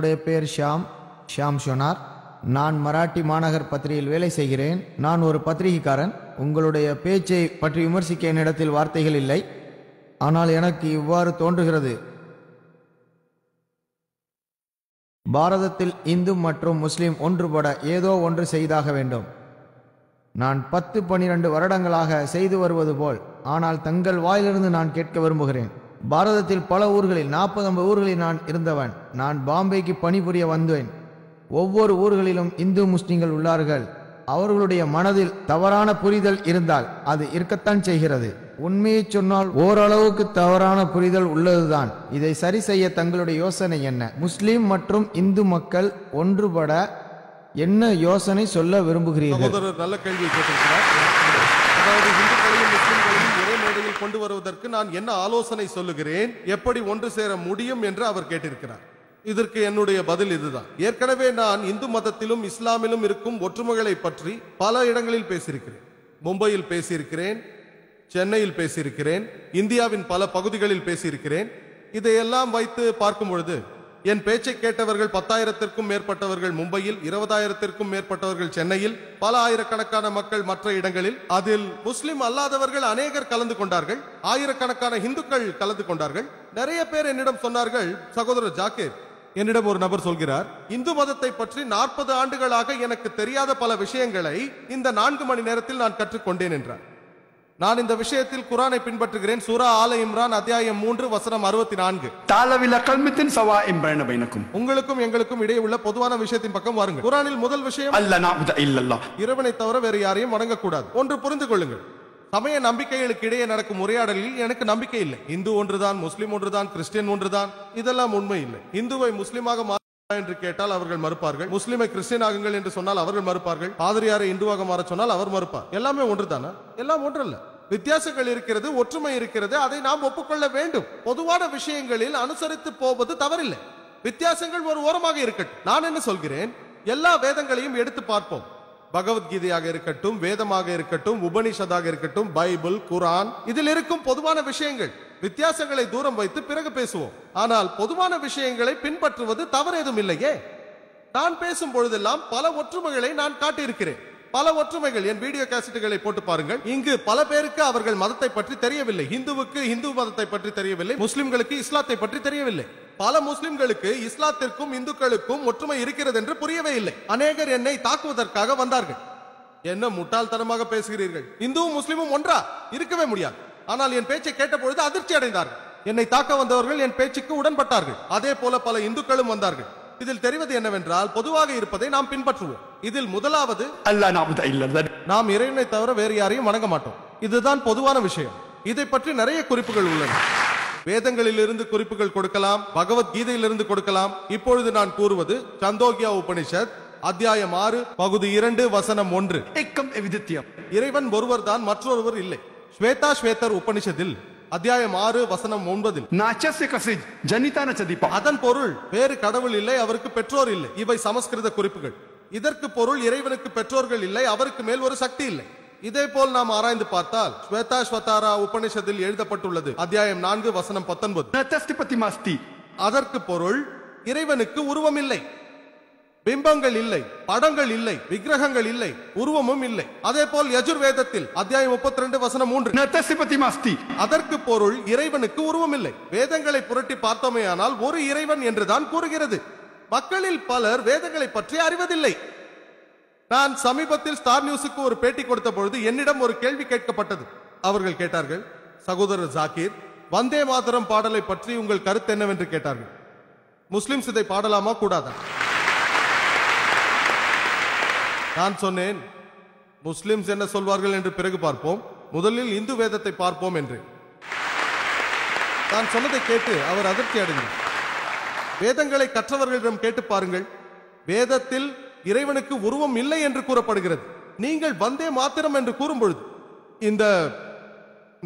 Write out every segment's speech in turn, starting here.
என்னுடைய பெயர் ஷாம் ஷோனார். நான் மராட்டி மாநகர் பத்திரிகையில் வேலை செய்கிறேன். நான் ஒரு பத்திரிகைக்காரன். உங்களுடைய பேச்சை பற்றி விமர்சிக்க என்னிடத்தில் வார்த்தைகள் இல்லை. ஆனால் எனக்கு இவ்வாறு தோன்றுகிறது, பாரதத்தில் இந்து மற்றும் முஸ்லிம் ஒன்றுபட ஏதோ ஒன்று செய்தாக வேண்டும். நான் 10-12 வருடங்களாக செய்து வருவது போல். ஆனால் தங்கள் வாயிலிருந்து நான் கேட்க விரும்புகிறேன். பாரதத்தில் பல ஊர்களில் 40-50 ஊர்களில் நான் இருந்தவன். நான் பாம்பேக்கு பணிபுரிய வந்தேன். ஒவ்வொரு ஊர்களிலும் இந்து முஸ்லிம்கள் உள்ளார்கள். அவர்களுடைய மனதில் தவறான புரிதல் இருந்தால் அது இருக்கத்தான் செய்கிறது. உண்மையை சொன்னால் ஓரளவுக்கு தவறான புரிதல் உள்ளதுதான். இதை சரி செய்ய தங்களுடைய யோசனை என்ன? முஸ்லிம் மற்றும் இந்து மக்கள் ஒன்றுபட என்ன யோசனை சொல்ல விரும்புகிறீர்கள்? நல்ல கேள்வி கேட்டிருக்கிறார். அதாவது இந்துக்களையும் முஸ்லிம்களையும் ஒரே மேடையில் கொண்டு வருவதற்கு நான் என்ன ஆலோசனை சொல்லுகிறேன், எப்படி ஒன்று சேர முடியும் என்று அவர் கேட்டிருக்கிறார். இதற்கு என்னுடைய பதில் இதுதான். ஏற்கனவே நான் இந்து மதத்திலும் இஸ்லாமிலும் இருக்கும் ஒற்றுமைகளை பற்றி பல இடங்களில் பேசியிருக்கிறேன். மும்பையில் பேசியிருக்கிறேன், சென்னையில் பேசியிருக்கிறேன், இந்தியாவின் பல பகுதிகளில் பேசியிருக்கிறேன். இதையெல்லாம் வைத்து பார்க்கும் பொழுது என் பேச்சை கேட்டவர்கள் 10,000-க்கும் மேற்பட்டவர்கள் மும்பையில், 20,000-க்கும் மேற்பட்டவர்கள் சென்னையில், பல ஆயிரக்கணக்கான மக்கள் மற்ற இடங்களில். அதில் முஸ்லிம் அல்லாதவர்கள் அநேகர் கலந்து கொண்டார்கள். ஆயிரக்கணக்கான இந்துக்கள் கலந்து கொண்டார்கள். நிறைய பேர் என்னிடம் சொன்னார்கள், சகோதரர் ஜாக்கீர், என்னிடம் ஒரு நபர் சொல்கிறார், இந்து மதத்தை பற்றி 40 ஆண்டுகளாக எனக்கு தெரியாத பல விஷயங்களை இந்த 4 மணி நேரத்தில் நான் கற்றுக்கொண்டேன் என்றார். நான் இந்த விஷயத்தில் குரானை பின்பற்றுகிறேன். சூரா ஆல இம்ரான் அத்தியாயம் 3 வசனம் 64. உங்களுக்கும் எங்களுக்கும் இடையே உள்ள பொதுவான விஷயத்தின் பக்கம் வாருங்கள். குரானில் முதல் விஷயம் இறைவனை தவிர வேறு யாரையும் வணங்கக்கூடாது. ஒன்று புரிந்து கொள்ளுங்கள், சமய நம்பிக்கைகளுக்கு இடையே நடக்கும் உரையாடலில் எனக்கு நம்பிக்கை இல்லை. இந்து ஒன்றுதான், முஸ்லிம் ஒன்றுதான், கிறிஸ்டியன் ஒன்றுதான், இதெல்லாம் உண்மை இல்லை. இந்துவை முஸ்லிமாக என்று கேட்டால் அவர்கள் மறுப்பார்கள். முஸ்லிமை கிறிஸ்டியன் ஆகுங்கள் என்று சொன்னால் அவர்கள் மறுப்பார்கள். பாதிரியாரை இந்துவாக மாற சொன்னால் அவர் மறுப்பார். எல்லாமே ஒன்றுதானா? எல்லாம் ஒன்றல்ல. வித்தியாசங்கள் இருக்கிறது, ஒற்றுமை இருக்கிறது. அதை நாம் ஒப்புக்கொள்ள வேண்டும். பொதுவான விஷயங்களில் அனுசரித்து போவது தவறில்லை. வித்தியாசங்கள் ஒரு ஓரமாக இருக்கட்டும். நான் என்ன சொல்கிறேன், எல்லா வேதங்களையும் எடுத்து பார்ப்போம். பகவத்கீதையாக இருக்கட்டும், வேதமாக இருக்கட்டும், உபனிஷதாக இருக்கட்டும், பைபிள், குரான், இதில் இருக்கும் பொதுவான விஷயங்கள். வித்தியாசங்களை தூரம் வைத்து பிறகு பேசுவோம். ஆனால் பொதுவான விஷயங்களை பின்பற்றுவது தவறு ஏதும் இல்லையே. நான் பேசும் பொழுதெல்லாம் பல ஒற்றுமைகளை நான் காட்டியிருக்கிறேன். பல ஒற்றுமைகள், என் வீடியோ கேசட்டுகளை போட்டு பாருங்கள். இங்கு பல பேருக்கு அவர்கள் மதத்தை பற்றி தெரியவில்லை. இந்துவுக்கு இந்து மதத்தை பற்றி தெரியவில்லை, முஸ்லிம்களுக்கு இஸ்லாத்தை பற்றி தெரியவில்லை. பல முஸ்லிம்களுக்கு இஸ்லாத்திற்கும் இந்துக்களுக்கும் ஒற்றுமை இருக்கிறது என்று புரியவே இல்லை. அநேகர் என்னை தாக்குவதற்காக வந்தார்கள். என்ன முட்டாள்தனமாக பேசுகிறீர்கள், இந்துவும் முஸ்லிமும் ஒன்றா? இருக்கவே முடியாது. ஆனால் என் பேச்சை கேட்ட பொழுது அதிர்ச்சி அடைந்தார்கள். என்னை தாக்க வந்தவர்கள் என் பேச்சுக்கு உடன்பட்டார்கள். அதே போல பல இந்துக்களும் வந்தார்கள். இதில் தெரிவது என்னவென்றால், பொதுவாக இருப்பதை நாம் பின்பற்றுவோம். இதில் முதலாவது, நாம் இறைவனை தவிர வேறு யாரையும் வணங்க மாட்டோம். இதுதான் பொதுவான விஷயம். இதை பற்றி நிறைய குறிப்புகள் உள்ளன. வேதங்களில் இருந்து குறிப்புகள் கொடுக்கலாம், பகவத்கீதையிலிருந்து கொடுக்கலாம். இப்பொழுது நான் கூறுவது சந்தோக்கியா உபனிஷத் அத்தியாயம் 6 பகுதி 2 வசனம் 1. இறைவன் ஒருவர் தான், மற்றொருவர் இல்லை. ஸ்வேதா ஸ்வேதர் உபனிஷத்தில் அத்தியாயம் 6 வசனம் 9. அதன் பொருள் வேறு கடவுள் இல்லை, அவருக்கு பெற்றோர் இல்லை. இவை சமஸ்கிருத குறிப்புகள். இதற்கு பொருள் இறைவனுக்கு பெற்றோர்கள் இல்லை, அவருக்கு மேல் ஒரு சக்தி இல்லை. இதே போல் நாம் ஆராய்ந்து பார்த்தால் ஸ்வேதா ஸ்வதாரா உபனிஷத்தில் எழுதப்பட்டுள்ளது அத்தியாயம் 4 வசனம் 19. அதற்கு பொருள் இறைவனுக்கு உருவம் இல்லை, பிம்பங்கள் இல்லை, படங்கள் இல்லை, விக்கிரகங்கள் இல்லை, உருவமும் இல்லை. அதே போல் யஜுர்வேதத்தில் அத்தியாயம் 32 வசனம் 3. அதற்கு பொருள் இறைவனுக்கு உருவம் இல்லை. வேதங்களை புரட்டி பார்த்தோமேயானால் ஒரு இறைவன் என்றுதான் கூறுகிறது. மக்களில் பலர் வேதங்களை பற்றி அறிவதில்லை. நான் சமீபத்தில் ஸ்டார் நியூஸுக்கு ஒரு பேட்டி கொடுத்த பொழுது என்னிடம் ஒரு கேள்வி கேட்கப்பட்டது. அவர்கள் கேட்டார்கள், சகோதரர் ஜாக்கீர், வந்தே மாதரம் பாடலை பற்றி உங்கள் கருத்து என்னவென்று கேட்டார்கள். முஸ்லிம்ஸ் இதை பாடலாமா கூடாதா? நான் சொன்னேன், முஸ்லிம்ஸ் என்ன சொல்வார்கள் என்று பிறகு பார்ப்போம், முதலில் இந்து வேதத்தை பார்ப்போம் என்று. நான் சொன்னதை கேட்டு அவர் அதிர்ச்சி அடைந்தார். வேதங்களை கற்றவர்களிடம் கேட்டு பாருங்கள், வேதத்தில் இறைவனுக்கு உருவம் இல்லை என்று கூறப்படுகிறது. நீங்கள் வந்தே மாத்திரம் என்று கூறும் பொழுது, இந்த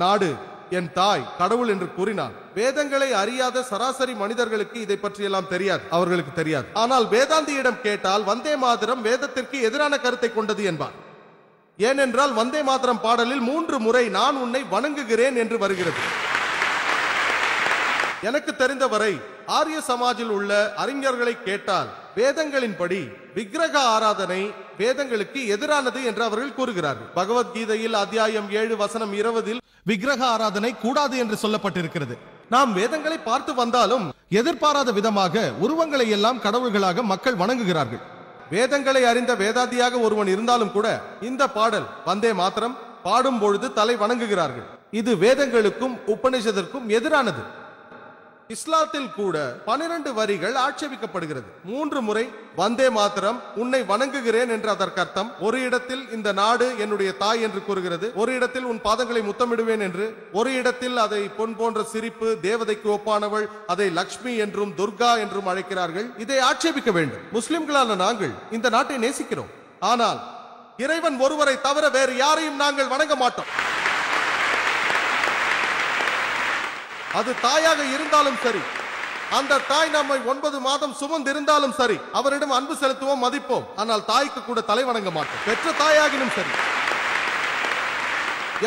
நாடு என் தாய் கடவுள் என்று கூறினார். வேதங்களை அறியாத சராசரி மனிதர்களுக்கு இதை பற்றியெல்லாம் தெரியாது, அவர்களுக்கு தெரியாது. ஆனால் வேதாந்தியிடம் கேட்டால் வந்தே மாதரம் வேதத்திற்கு எதிரான கருத்தை கொண்டது என்பார். ஏனென்றால் வந்தே மாதரம் பாடலில் 3 முறை நான் உன்னை வணங்குகிறேன் என்று வருகிறது. எனக்கு தெரிந்தவரை ஆரிய சமாஜில் உள்ள அறிஞர்களை கேட்டால் வேதங்களின்படி விக்கிரக ஆராதனை வேதங்களுக்கு எதிரானது என்று அவர்கள் கூறுகிறார்கள். பகவத்கீதையில் அத்தியாயம் 7 வசனம் 20 விக்கிரக ஆராதனை கூடாது என்று சொல்லப்பட்டிருக்கிறது. நாம் வேதங்களை பார்த்து வந்தாலும் எதிர்பாராத விதமாக உருவங்களை எல்லாம் கடவுள்களாக மக்கள் வணங்குகிறார்கள். வேதங்களை அறிந்த வேதாந்தியாக ஒருவன் இருந்தாலும் கூட இந்த பாடல் வந்தே மாத்திரம் பாடும் பொழுது தலை வணங்குகிறார்கள். இது வேதங்களுக்கும் உபநிஷதற்கும் எதிரானது. இஸ்லாத்தில் கூட 12 வரிகள் ஆட்சேபிக்கப்படுகிறது. 3 முறை வந்தே மாத்திரம் உன்னை வணங்குகிறேன் என்று அதற்கு அர்த்தம். ஒரு இடத்தில் இந்த நாடு என்னுடைய தாய் என்று கூறுகிறது, ஒரு இடத்தில் உன் பாதங்களை முத்தமிடுவேன் என்று, ஒரு இடத்தில் அதை பொன் போன்ற சிரிப்பு, தேவதைக்கு ஒப்பானவள், அதை லக்ஷ்மி என்றும் துர்கா என்றும் அழைக்கிறார்கள். இதை ஆட்சேபிக்க வேண்டும். முஸ்லிம்களான நாங்கள் இந்த நாட்டை நேசிக்கிறோம். ஆனால் இறைவன் ஒருவரை தவிர வேறு யாரையும் நாங்கள் வணங்க மாட்டோம். அது தாயாக இருந்தாலும் சரி, அந்த தாய் நம்மை 9 மாதம் சுமந்திருந்தாலும் சரி, அவரிடம் அன்பு செலுத்துவோம், மதிப்போம். ஆனால் தாய்க்கு கூட தலை வணங்க மாட்டோம். பெற்ற தாயாகினும் சரி.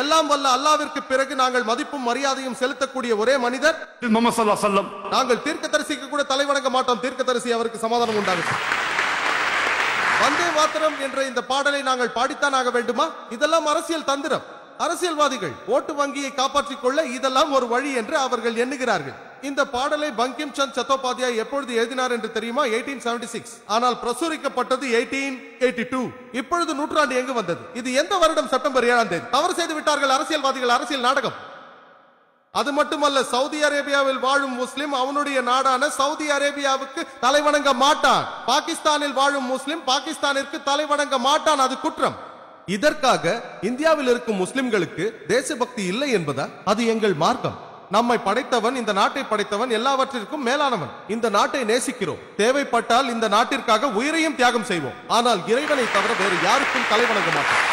எல்லாம் வல்ல அல்லாவிற்கு பிறகு நாங்கள் மதிப்பும் மரியாதையும் செலுத்தக்கூடிய ஒரே மனிதர் நாங்கள் தீர்க்கதரிசிக்கு கூட தலை வணங்க மாட்டோம். தீர்க்கதரிசி அவருக்கு சமாதானம் உண்டாகும். வந்தே மாத்திரம் என்ற இந்த பாடலை நாங்கள் பாடித்தான் ஆக வேண்டுமா? இதெல்லாம் அரசியல் தந்திரம். அரசியல்வாதிகள் ஓட்டு வங்கியை காப்பாற்றிக் கொள்ள இதெல்லாம் ஒரு வழி என்று அவர்கள் எண்ணுகிறார்கள். இந்த பாடலை பங்கிம் சந்த் சட்டோபாத்யாய் எப்பொழுது எழுதினார் என்று தெரியுமா? 1876. ஆனால் பிரசுரிக்கப்பட்டது 1882. இப்பொழுது நூற்றாண்டு எங்கு வந்தது? இது எந்த வருடம்? செப்டம்பர் 7ஆம் தேதி. தவறு செய்து விட்டார்கள் அரசியல்வாதிகள். அரசியல் நாடகம். அது மட்டுமல்ல, சவுதி அரேபியாவில் வாழும் முஸ்லிம் அவனுடைய நாடான சவுதி அரேபியாவுக்கு தலை வணங்க மாட்டான். பாகிஸ்தானில் வாழும் முஸ்லிம் பாகிஸ்தானிற்கு தலை வணங்க மாட்டான். அது குற்றம். இதற்காக இந்தியாவில் இருக்கும் முஸ்லிம்களுக்கு தேசபக்தி இல்லை என்பதா? அது எங்கள் மார்க்கம். நம்மை படைத்தவன், இந்த நாட்டை படைத்தவன் எல்லாவற்றிற்கும் மேலானவன். இந்த நாட்டை நேசிக்கிறோம். தேவைப்பட்டால் இந்த நாட்டிற்காக உயிரையும் தியாகம் செய்வோம். ஆனால் இறைவனை தவிர வேறு யாருக்கும் தலை வணங்க மாட்டோம்.